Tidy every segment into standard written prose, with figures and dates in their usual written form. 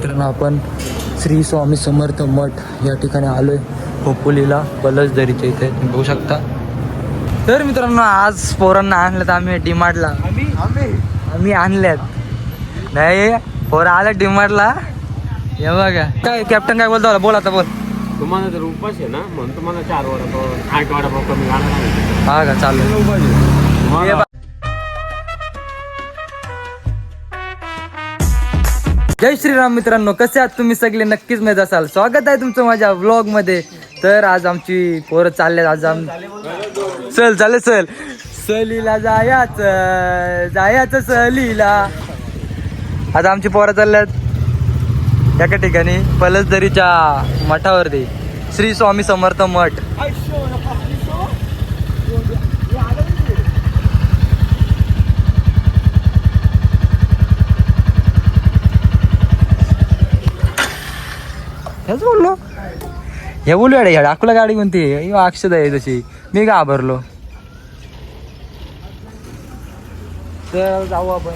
मित्रांनो आपण श्री स्वामी समर्थ मठ या ठिकाणी आलोय खोपोलीला पलसदरीच्या इथे तुम्ही बघू शकता. तर मित्रांनो आज पोरांना आणल्यात आम्ही डीमार्टला. आम्ही आणल्यात नाही पोरं आल्या डीमार्टला. हे बघा काय कॅप्टन काय बोलतो बोल आता बोल. तुम्हाला जर उपास आहे ना म्हणून तुम्हाला 4 वडापाव 8 वडापाव कमी घाला. हा का चालेल. जय श्रीराम मित्रांनो, कसे आहात तुम्ही सगळे? नक्कीच मजेत असाल. स्वागत आहे तुमचं माझ्या व्लॉग मध्ये. तर आज आमची पोरं चालले आज चल सहलीला जायचं सहलीला. आज आमची पोरं चालल्यात एका ठिकाणी पलसदरीच्या मठावरती श्री स्वामी समर्थ मठ. हेच बोललो हे बोलू अडे अकोला गाडी कोणती अक्षद आहे तशी. मी घाबरलो. तर जाऊ आपण.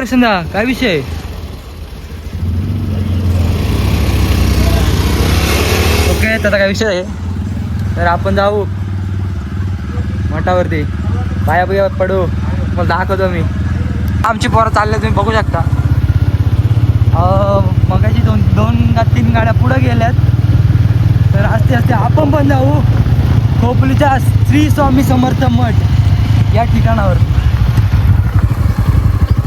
संध्या काय विषय? ओके त्याचा काय विषय आहे. तर आपण जाऊ मठावरती पाया पडू. मला दाखवतो मी. आमची पोरं चालले तुम्ही बघू शकता. मगाची दोन का 3 गाड्या पुढे गेल्यात. तर आस्ते आस्ते आपण पण जाऊ खोपोलीच्या श्री स्वामी समर्थ मठ या ठिकाणावर.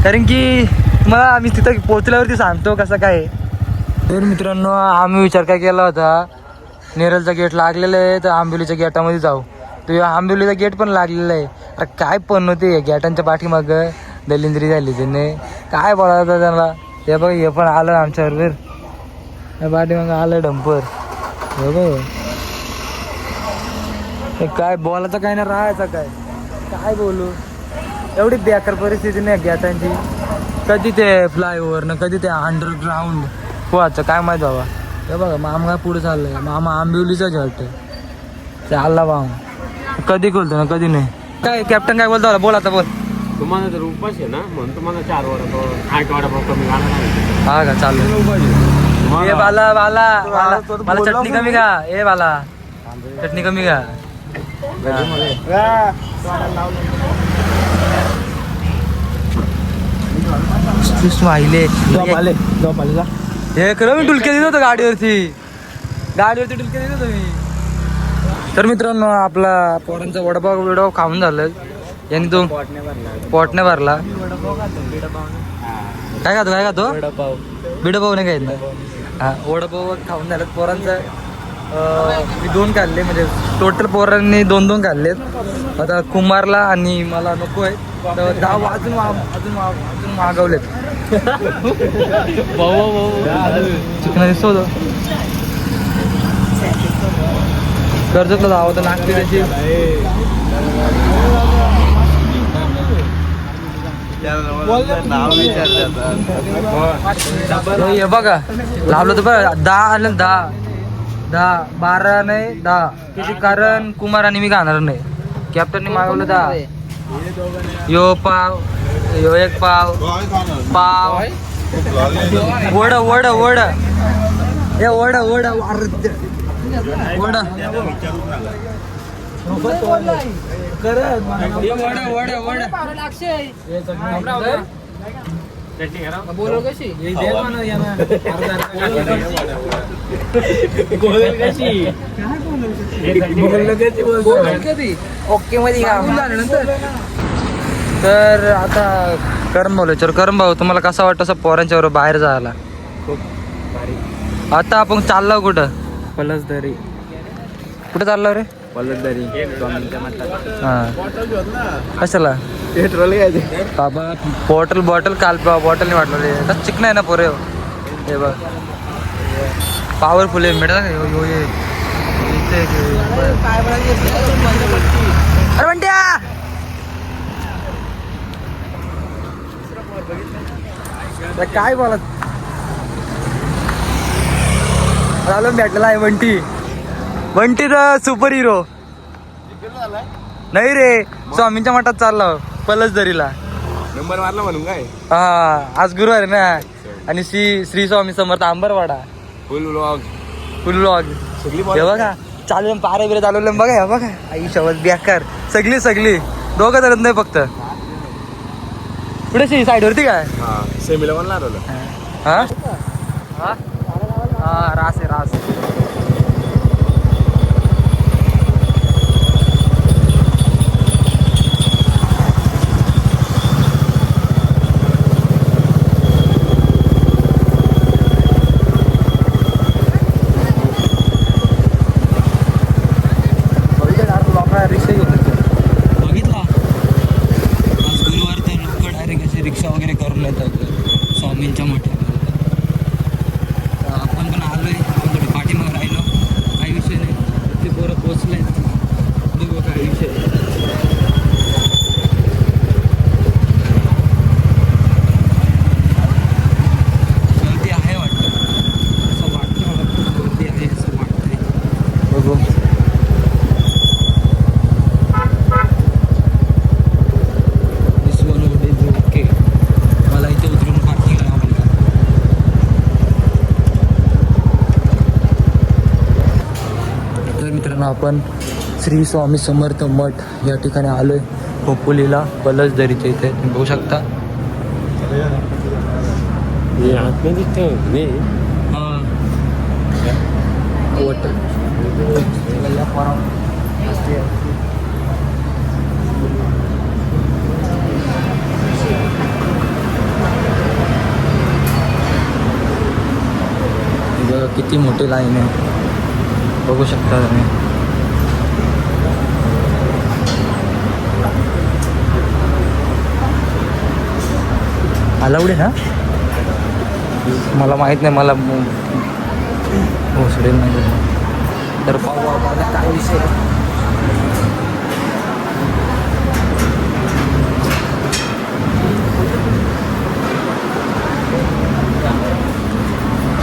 कारण की तुम्हाला आम्ही तिथं पोचल्यावरती सांगतो कसं काय. तर मित्रांनो आम्ही विचार काय केला होता, नेरलचा गेट लागलेला आहे तर आंबोलीच्या गेटामध्ये जाऊ. तर आंबोलीचा गेट पण लागलेला आहे. अरे काय पण होते गेटांच्या पाठीमाग दलिंद्री झाली त्याने. काय बोलायचं त्यांना. ते बघ हे पण आलं आमच्याबरोबर. या पाठीमाग आलं डंपर. हे बघ काय बोलायचं काय ना राहायचं काय बोलू. एवढी बेकार परिस्थिती नाही गॅटांची. कधी ते फ्लायओव्हर ना कधी ते अंडरग्राऊंड पोहायचं काय माहीत बाबा. हे बघा मामा पुढे चाललंय. मामा आंबिवलीचाच वाटतं ते आला बा. कधी खोलतो ना कधी नाही. काय कॅप्टन काय बोलतो बोल आता बोल. तुम्हाला जर उपास आहे ना म्हणून तुम्हाला 4 वडापाव 8 वडापाव कमी घाला. हा का चालेल. ए बाला मला चटणी कमी का. ए बाला चटणी कमी का. हे खरं मी डुलके दिलं होतं गाडीवरती डुलके दिलं होतं मी. तर मित्रांनो आपला पोरांचा वडापाव खाऊन झालं. यांनी तो पोटने भरला. काय खातो बिडपाव नाही खायत ना. हा वडापाव खाऊन झालं पोरांचं. मी 2 खाल्ले म्हणजे टोटल पोरांनी 2 खाल्लेत. आता कुमारला आणि मला नको आहे तर 10 अजून मागवलेत. चिकन दिसतो कर्जतला जावं तर लागते त्याची. हे बघा लावलं तर बघा 10 आलं. 10 12 नाही 10 किती. कारण कुमार आणि मी खाणार नाही. कॅप्टननी मागवलं 10. यो पाव यो 1 पाव वड हे वड बोलो कशी ओके मध्ये तर आता करम भाऊ करम भाऊ तुम्हाला कसा वाटतं असं पोरांच्या बरोबर बाहेर जायला? आता आपण चाललो कुठं? पलसदरी. कुठं चाललो रे? पलसदरी. हा कशाला? पेट्रोल घ्यायचे बाबा. बॉटल काल बॉटल नाही वाटलं रे. चिकन आहे ना पोरे. हे बघ पॉवरफुल आहे मिळत. अरे म्हणत्या काय बोलत आलो भेटलेला आहे वंटी द सुपर हिरो. नाही रे स्वामींच्या मठात चाललो पलसदरीला. नंबर मारला म्हणून काय हा आज गुरुवार आहे ना. आणि श्री स्वामी समर्थ आंबरवाडा फुल व्लॉग फुल व्लॉग सगळी हे बघा चालू पारे बिरे चालवलं बघा हे बघा आई शवत बेकार सगळी दोघं धरत नाही फक्त पुढे साईड वरती काय हा सेमीला पण लागलं हा हा हा रास आहे रास रिक्षा घेऊन बघितला आज गुरुवार तर लोक डायरेक्ट अशी रिक्षा वगैरे करून येतात स्वामींच्या मठावर. आपण पण आलोय थोडी पाठीमागे राहिलो काही विषय नाही ते पोरं पोचले बघू काय विषय गर्दी आहे वाटतं असं वाटतं मला खूप गर्दी आहे असं वाटतंय बघू ओके मला इथे उतरून पार्किंग लावायला तर मित्रांनो आपण श्री स्वामी समर्थ मठ या ठिकाणी आलोय खोपोलीला पलसदरीच्या इथे तुम्ही बघू शकता किती मोठी लाईन आहे बघू शकता तुम्ही अलाउड आहे ना मला माहित नाही मला भोसडे नाही तर पाहू आपल्याला काय विषय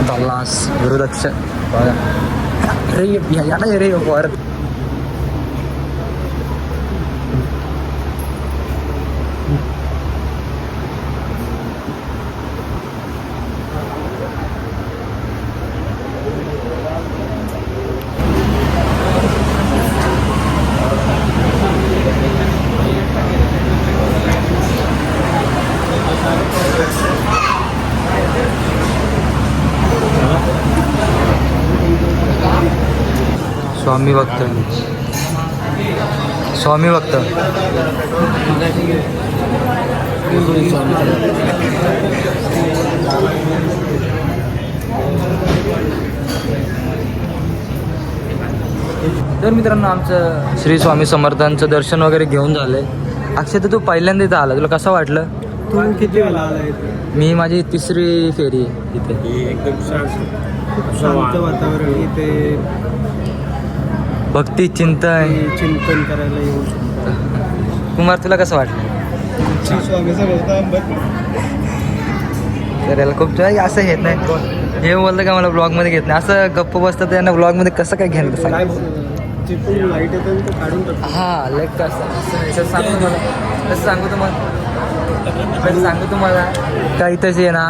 Dallas गुरुदक्ष अरे या ना रे वर स्वामी भक्त तर मित्रांनो आमचं श्री स्वामी समर्थांचं दर्शन वगैरे घेऊन झालंय. अक्षय तर तू पहिल्यांदा इथं आला तुला कसं वाटलं तू किती वेळा आलाय मी माझी तिसरी फेरी आहे इथे एकदम शांत वातावरण इथे भक्ती चिंतन चिंतन करायला येऊ शकतो. कुमार तुला कसं वाटलं श्री स्वामी समर्थ तर याला खूप असं घेत नाही हे बोलतं का मला ब्लॉगमध्ये घेत नाही असं गप्प बसतं त्यांना ब्लॉगमध्ये कसं काय घेणं काय सांग तिथून लाईट येतं ते काढून टाकतो. हां लाईक कसं सांगू तुम्हाला कसं सांगू तुम्हाला का इथंच आहे ना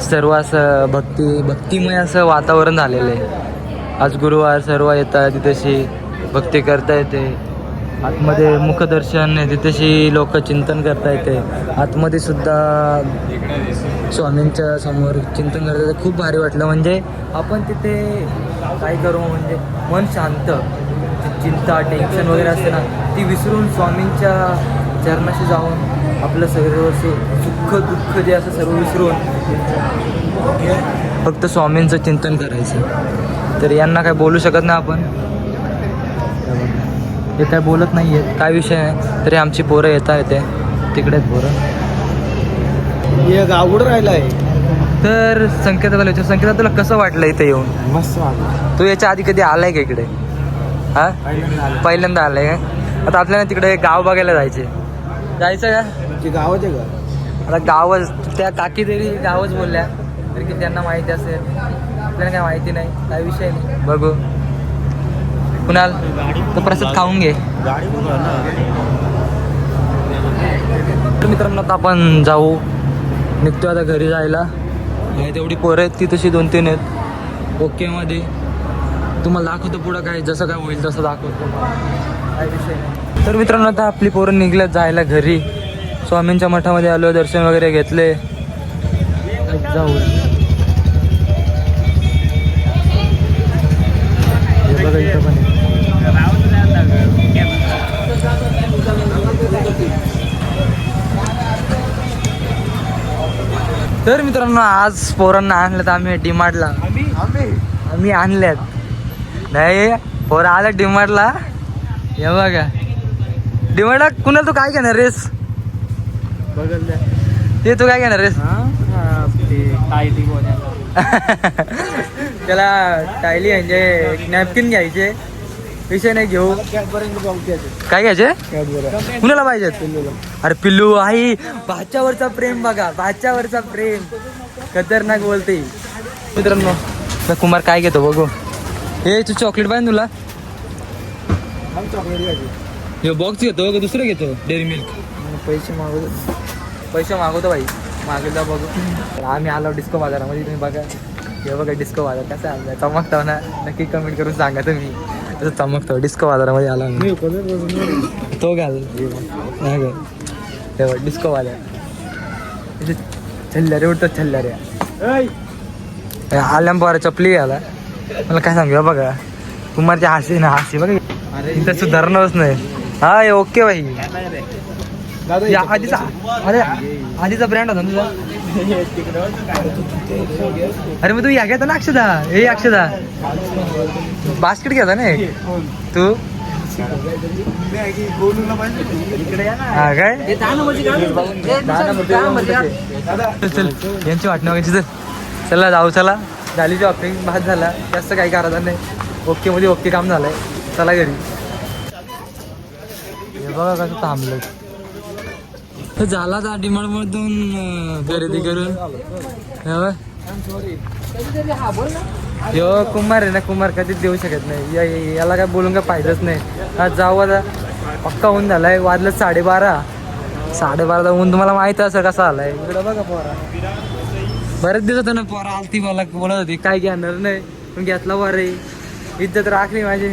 सर्व असं भक्तिमय असं वातावरण झालेलं आहे. आज गुरुवार सर्व येतात तिथेशी भक्ती करता येते. आतमध्ये मुखदर्शन आहे तिथेशी लोक चिंतन करता येते. आतमध्ये सुद्धा स्वामींच्या समोर चिंतन करता येते. खूप भारी वाटलं म्हणजे आपण तिथे काय करू म्हणजे मन शांत चिंता टेन्शन वगैरे असते ना ती विसरून स्वामींच्या चरणाशी जाऊन आपलं सर्व सुख दुःख जे असं सर्व विसरून फक्त स्वामींचं चिंतन करायचं. तर यांना काय बोलू शकत नाही आपण हे काय बोलत नाही आहेत काय विषय आहे तरी आमची पोरं येता येते तिकडे आहेत पोरं. हे गावड राहिलं आहे. तर संकेताला विचार संकेता तुला कसं वाटलं इथे येऊन मस्त वाटलं. तू याच्या आधी कधी आलाय का इकडे हां पहिल्यांदा आलाय का आता आपल्याला तिकडे गाव बघायला जायचं का ते गावाचे का आता गावच त्या काकी तरी गावच बोलल्या तरी की त्यांना माहिती असेल आपल्याला काय माहिती नाही काय विषय नाही बघू कुणाल तो प्रसाद खाऊन घे तर मित्रांनो आता आपण जाऊ, निघतो आता घरी जायला. तेवढी पोरं आहेत ती तशी 2-3 आहेत ओकेमध्ये. तुम्हाला दाखवतो पुढं काय जसं काय होईल तसं दाखवतो, काय विषय नाही. तर मित्रांनो आता आपली पोरं निघल्यात जायला घरी. स्वामींच्या मठामध्ये आलो, दर्शन वगैरे घेतले, जाऊ. हे बघा इथं पण आहे. तर मित्रांनो आज पोरांना आणलं तर आम्ही डीमार्टला. आम्ही आणल्यात नाही पोरं आल्या डीमार्टला. हे बघा डीमार्टला. कुणाला तू काय घेणार रेस? ते तू काय घेणार रेस? त्याला टायली म्हणजे नॅपकिन घ्यायचे, विषय नाही घेऊ. काय घ्यायचे? कुणाला पाहिजे? अरे पिल्लू आई, भाच्यावरचा प्रेम बघा, भाच्यावरचा प्रेम खतरनाक बोलते. मित्रांनो कुमार काय घेतो बघू. हे तू चॉकलेट पाहिजे तुला? हे बॉक्स घेतो का दुसरं घेतो? Dairy milk. पैसे मागवतो भाई, मागेल बघू. तर आम्ही आलो डिस्को बाजारामध्ये. तुम्ही बघा, हे बघा डिस्को बाजार कसा आहे, चमकतो ना? नक्की कमेंट करून सांगा तुम्ही. तसं चमकतो डिस्को बाजारामध्ये आला तो घाल. हे डिस्को बाजार छल्ल्यारे उठतात, छल्ल्यारे आल्याम पोरा चपली घाला. मला काय सांगू बघा, कुमारची हासी ना हासी बघा, इथं सुधारणच नाही. हा हे ओके भाई. आधीचा, अरे आधीचा ब्रँड होता तुझा. अरे मग तू या घेता ना अक्षदा. हे अक्षदा बास्केट घेता ना तू. हा काय चल यांची वाट नव्हायची. चल चला जाऊ. चला झाली शॉपिंग, भात झाला, जास्त काही करायचं नाही. ओके मध्ये ओके काम झालंय. चला घरी. हे बघा कसं थांबलं. झाला तर डिमांड मधून खरेदी करून. यो कुमार आहे ना, कुमार कधीच देऊ शकत नाही. याला काय बोलून काय फायदाच नाही. आज जाऊ आता, पक्का ऊन झालाय. वाजलं 12:30 ऊन. तुम्हाला माहित असं कसा आलाय इकडे बघा. पोरा बरेच दिवस होतं ना, पोरा आलती मला बोलत होती काय घेणार नाही, पण घेतला बरं. इज्जत राखली माझी.